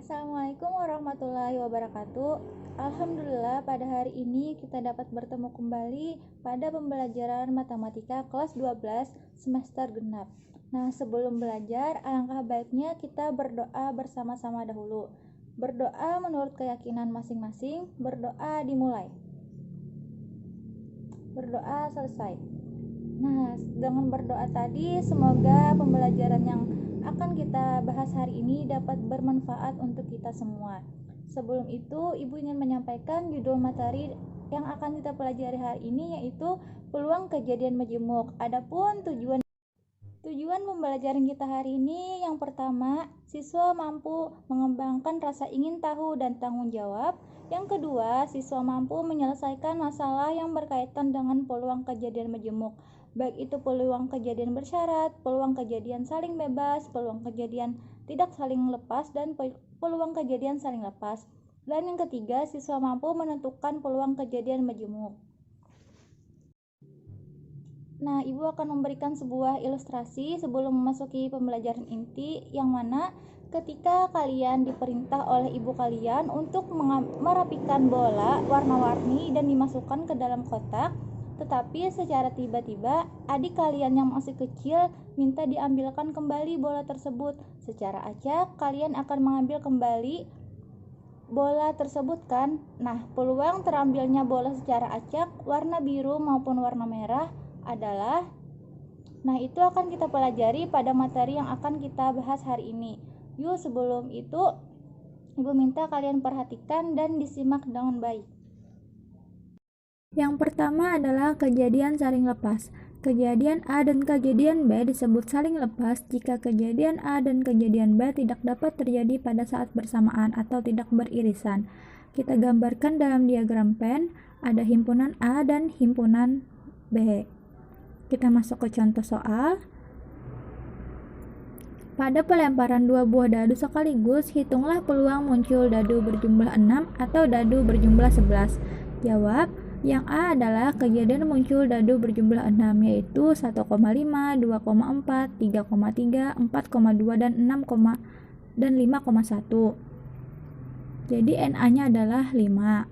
Assalamualaikum warahmatullahi wabarakatuh. Alhamdulillah pada hari ini kita dapat bertemu kembali pada pembelajaran matematika kelas 12 semester genap. Nah, sebelum belajar, alangkah baiknya kita berdoa bersama-sama dahulu. Berdoa menurut keyakinan masing-masing, berdoa dimulai. Berdoa selesai. Nah, dengan berdoa tadi, semoga pembelajaran yang akan kita bahas hari ini dapat bermanfaat untuk kita semua. Sebelum itu, Ibu ingin menyampaikan judul materi yang akan kita pelajari hari ini, yaitu peluang kejadian majemuk. Adapun tujuan pembelajaran kita hari ini, yang pertama, siswa mampu mengembangkan rasa ingin tahu dan tanggung jawab. Yang kedua, siswa mampu menyelesaikan masalah yang berkaitan dengan peluang kejadian majemuk, baik itu peluang kejadian bersyarat, peluang kejadian saling bebas, peluang kejadian tidak saling lepas, dan peluang kejadian saling lepas. Dan yang ketiga, siswa mampu menentukan peluang kejadian majemuk. Nah, Ibu akan memberikan sebuah ilustrasi sebelum memasuki pembelajaran inti, yang mana ketika kalian diperintah oleh ibu kalian untuk merapikan bola warna-warni dan dimasukkan ke dalam kotak, tetapi secara tiba-tiba adik kalian yang masih kecil minta diambilkan kembali bola tersebut. Secara acak kalian akan mengambil kembali bola tersebut kan? Nah, peluang terambilnya bola secara acak warna biru maupun warna merah adalah, nah itu akan kita pelajari pada materi yang akan kita bahas hari ini. Yuk, sebelum itu Ibu minta kalian perhatikan dan disimak dengan baik. Yang pertama adalah kejadian saling lepas. Kejadian A dan kejadian B disebut saling lepas jika kejadian A dan kejadian B tidak dapat terjadi pada saat bersamaan atau tidak beririsan. Kita gambarkan dalam diagram pen, ada himpunan A dan himpunan B. Kita masuk ke contoh soal. Pada pelemparan dua buah dadu sekaligus, hitunglah peluang muncul dadu berjumlah 6 atau dadu berjumlah 11. Jawab, yang A adalah kejadian muncul dadu berjumlah 6, yaitu 1,5, 2,4, 3,3, 4,2, dan 5,1. Jadi NA-nya adalah 5.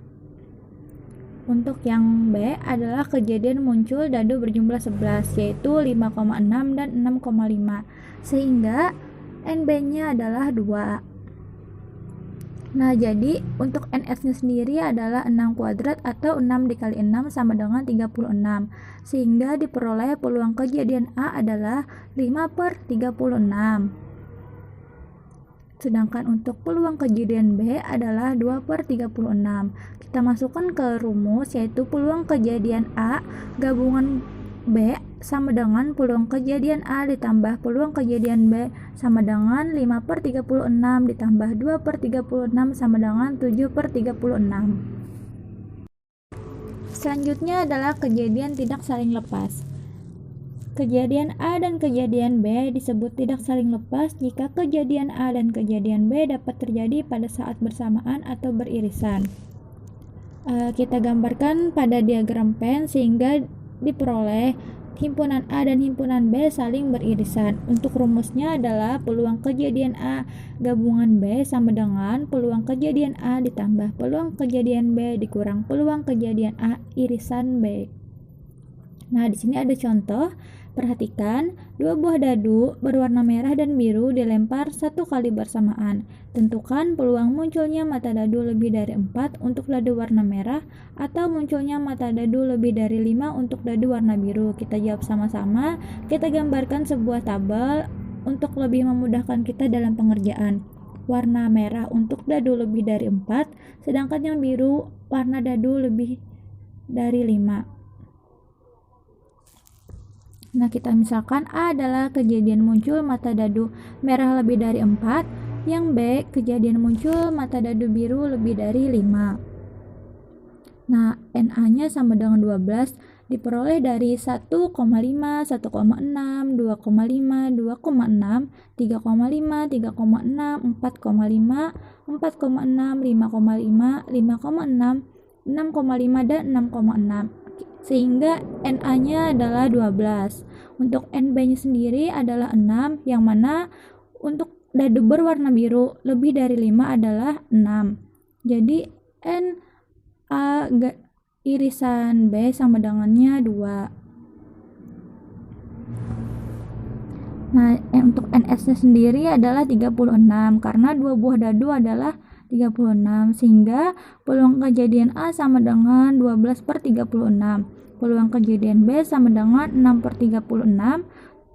Untuk yang B adalah kejadian muncul dadu berjumlah 11, yaitu 5,6 dan 6,5. Sehingga NB-nya adalah 2. Nah, jadi untuk NS-nya sendiri adalah 6 kuadrat atau 6 dikali 6 sama dengan 36. Sehingga diperoleh peluang kejadian A adalah 5/36. Sedangkan untuk peluang kejadian B adalah 2/36. Kita masukkan ke rumus, yaitu peluang kejadian A gabungan B sama dengan peluang kejadian A ditambah peluang kejadian B sama dengan 5/36 ditambah 2/36 sama dengan 7/36. Selanjutnya adalah kejadian tidak saling lepas. Kejadian A dan kejadian B disebut tidak saling lepas jika kejadian A dan kejadian B dapat terjadi pada saat bersamaan atau beririsan. Kita gambarkan pada diagram pen sehingga diperoleh himpunan A dan himpunan B saling beririsan. Untuk rumusnya adalah peluang kejadian A gabungan B sama dengan peluang kejadian A ditambah peluang kejadian B dikurang peluang kejadian A irisan B. Nah, di sini ada contoh. Perhatikan, dua buah dadu berwarna merah dan biru dilempar satu kali bersamaan. Tentukan peluang munculnya mata dadu lebih dari 4 untuk dadu warna merah atau munculnya mata dadu lebih dari 5 untuk dadu warna biru. Kita jawab sama-sama. Kita gambarkan sebuah tabel untuk lebih memudahkan kita dalam pengerjaan. Warna merah untuk dadu lebih dari 4, sedangkan yang biru warna dadu lebih dari 5. Nah, kita misalkan A adalah kejadian muncul mata dadu merah lebih dari 4, yang B kejadian muncul mata dadu biru lebih dari 5. Nah, NA-nya sama dengan 12 diperoleh dari 1,5, 1,6, 2,5, 2,6, 3,5, 3,6, 4,5, 4,6, 5,5, 5,6, 6,5, dan 6,6. Sehingga NA-nya adalah 12. Untuk NB-nya sendiri adalah 6, yang mana untuk dadu berwarna biru lebih dari 5 adalah 6. Jadi NA irisan B sama dengannya 2. Nah, untuk NS-nya sendiri adalah 36 karena 2 buah dadu adalah 36, sehingga peluang kejadian A sama dengan 12/36. Peluang kejadian B sama dengan 6/36,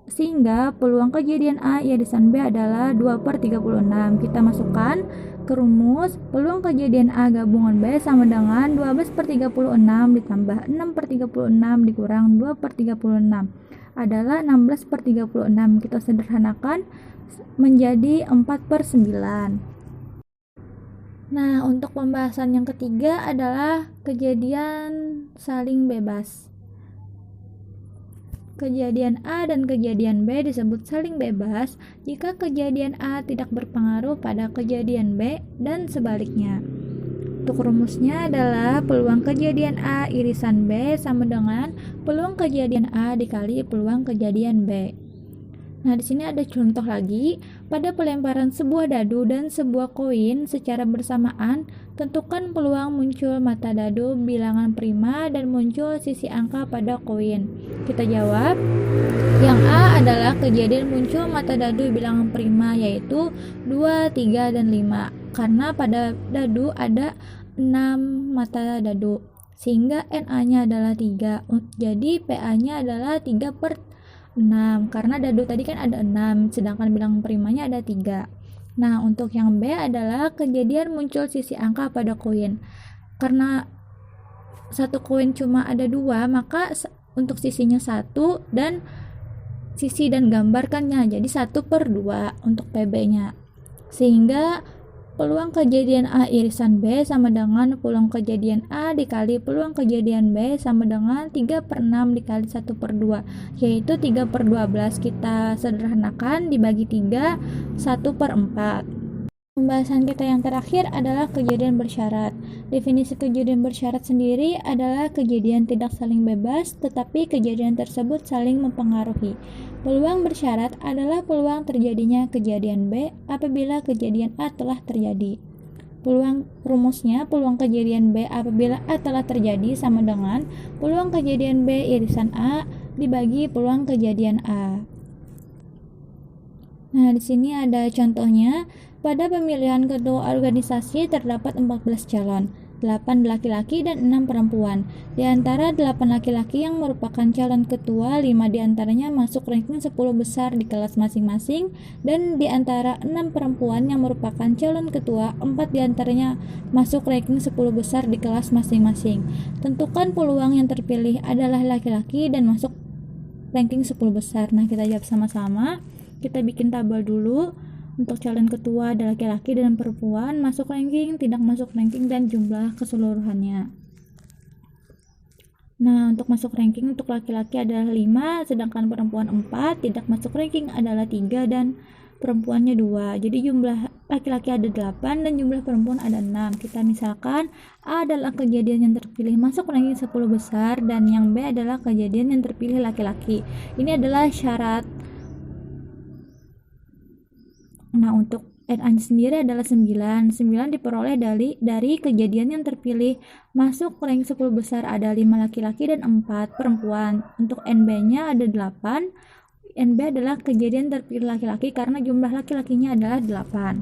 sehingga peluang kejadian A irisan B adalah 2/36. Kita masukkan ke rumus, peluang kejadian A gabungan B sama dengan 12/36 ditambah 6/36 dikurang 2/36 adalah 16/36. Kita sederhanakan menjadi 4/9. Nah, untuk pembahasan yang ketiga adalah kejadian saling bebas. Kejadian A dan kejadian B disebut saling bebas jika kejadian A tidak berpengaruh pada kejadian B dan sebaliknya. Untuk rumusnya adalah peluang kejadian A irisan B sama dengan peluang kejadian A dikali peluang kejadian B. Nah, di sini ada contoh lagi. Pada pelemparan sebuah dadu dan sebuah koin secara bersamaan, tentukan peluang muncul mata dadu bilangan prima dan muncul sisi angka pada koin. Kita jawab, yang A adalah kejadian muncul mata dadu bilangan prima yaitu 2, 3, dan 5. Karena pada dadu ada 6 mata dadu, sehingga NA-nya adalah 3. Jadi PA-nya adalah 3/6, karena dadu tadi kan ada 6, sedangkan bilangan primanya ada 3. Nah, untuk yang B adalah kejadian muncul sisi angka pada koin. Karena satu koin cuma ada 2, maka untuk sisinya 1 dan sisi dan gambarkannya jadi 1/2 untuk PB-nya. Sehingga peluang kejadian A irisan B sama dengan peluang kejadian A dikali peluang kejadian B sama dengan 3/6 dikali 1/2, yaitu 3/12. Kita sederhanakan dibagi 3, 1/4. Pembahasan kita yang terakhir adalah kejadian bersyarat. Definisi kejadian bersyarat sendiri adalah kejadian tidak saling bebas, tetapi kejadian tersebut saling mempengaruhi. Peluang bersyarat adalah peluang terjadinya kejadian B apabila kejadian A telah terjadi. Rumusnya, peluang kejadian B apabila A telah terjadi sama dengan peluang kejadian B irisan A dibagi peluang kejadian A. Nah, di sini ada contohnya. Pada pemilihan ketua organisasi terdapat 14 calon, 8 laki-laki dan 6 perempuan. Di antara 8 laki-laki yang merupakan calon ketua, 5 diantaranya masuk ranking 10 besar di kelas masing-masing, dan di antara 6 perempuan yang merupakan calon ketua, 4 diantaranya masuk ranking 10 besar di kelas masing-masing. Tentukan peluang yang terpilih adalah laki-laki dan masuk ranking 10 besar. Nah, kita jawab sama-sama. Kita bikin tabel dulu. Untuk calon ketua ada laki-laki dan perempuan, masuk ranking, tidak masuk ranking, dan jumlah keseluruhannya. Nah, untuk masuk ranking untuk laki-laki adalah 5, sedangkan perempuan 4, tidak masuk ranking adalah 3, dan perempuannya 2. Jadi jumlah laki-laki ada 8 dan jumlah perempuan ada 6. Kita misalkan A adalah kejadian yang terpilih masuk ranking 10 besar dan yang B adalah kejadian yang terpilih laki-laki. Ini adalah syarat. Nah, untuk NA sendiri adalah 9. 9 diperoleh dari kejadian yang terpilih masuk ranking 10 besar ada 5 laki-laki dan 4 perempuan. Untuk NB-nya ada 8. NB adalah kejadian terpilih laki-laki karena jumlah laki-lakinya adalah 8.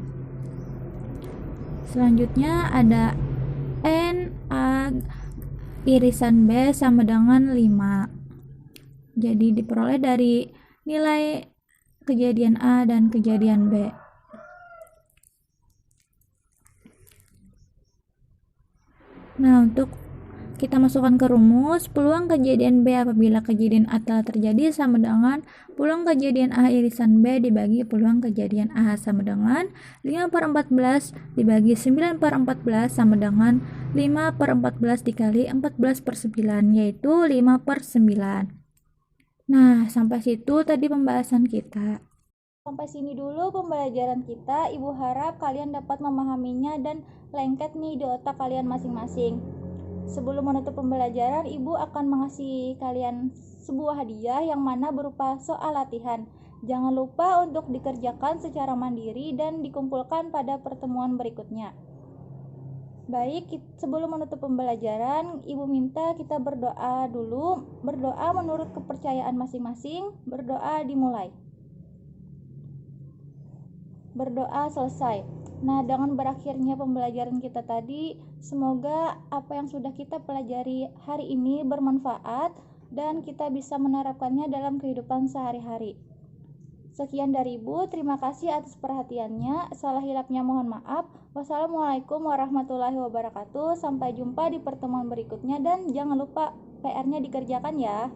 Selanjutnya ada NA irisan B sama dengan 5. Jadi diperoleh dari nilai kejadian A dan kejadian B. Nah, untuk kita masukkan ke rumus, peluang kejadian B apabila kejadian A telah terjadi sama dengan peluang kejadian A irisan B dibagi peluang kejadian A sama dengan 5/14 dibagi 9/14 sama dengan 5/14 dikali 14/9, yaitu 5/9. Nah, sampai situ tadi pembahasan kita. Sampai sini dulu pembelajaran kita. Ibu harap kalian dapat memahaminya dan lengket nih di otak kalian masing-masing. Sebelum menutup pembelajaran, Ibu akan mengasih kalian sebuah hadiah yang mana berupa soal latihan. Jangan lupa untuk dikerjakan secara mandiri dan dikumpulkan pada pertemuan berikutnya. Baik, sebelum menutup pembelajaran, Ibu minta kita berdoa dulu. Berdoa menurut kepercayaan masing-masing. Berdoa dimulai. Berdoa selesai. Nah, dengan berakhirnya pembelajaran kita tadi, semoga apa yang sudah kita pelajari hari ini bermanfaat dan kita bisa menerapkannya dalam kehidupan sehari-hari. Sekian dari Ibu, terima kasih atas perhatiannya. Salah hilapnya mohon maaf. Wassalamualaikum warahmatullahi wabarakatuh. Sampai jumpa di pertemuan berikutnya dan jangan lupa PR-nya dikerjakan ya.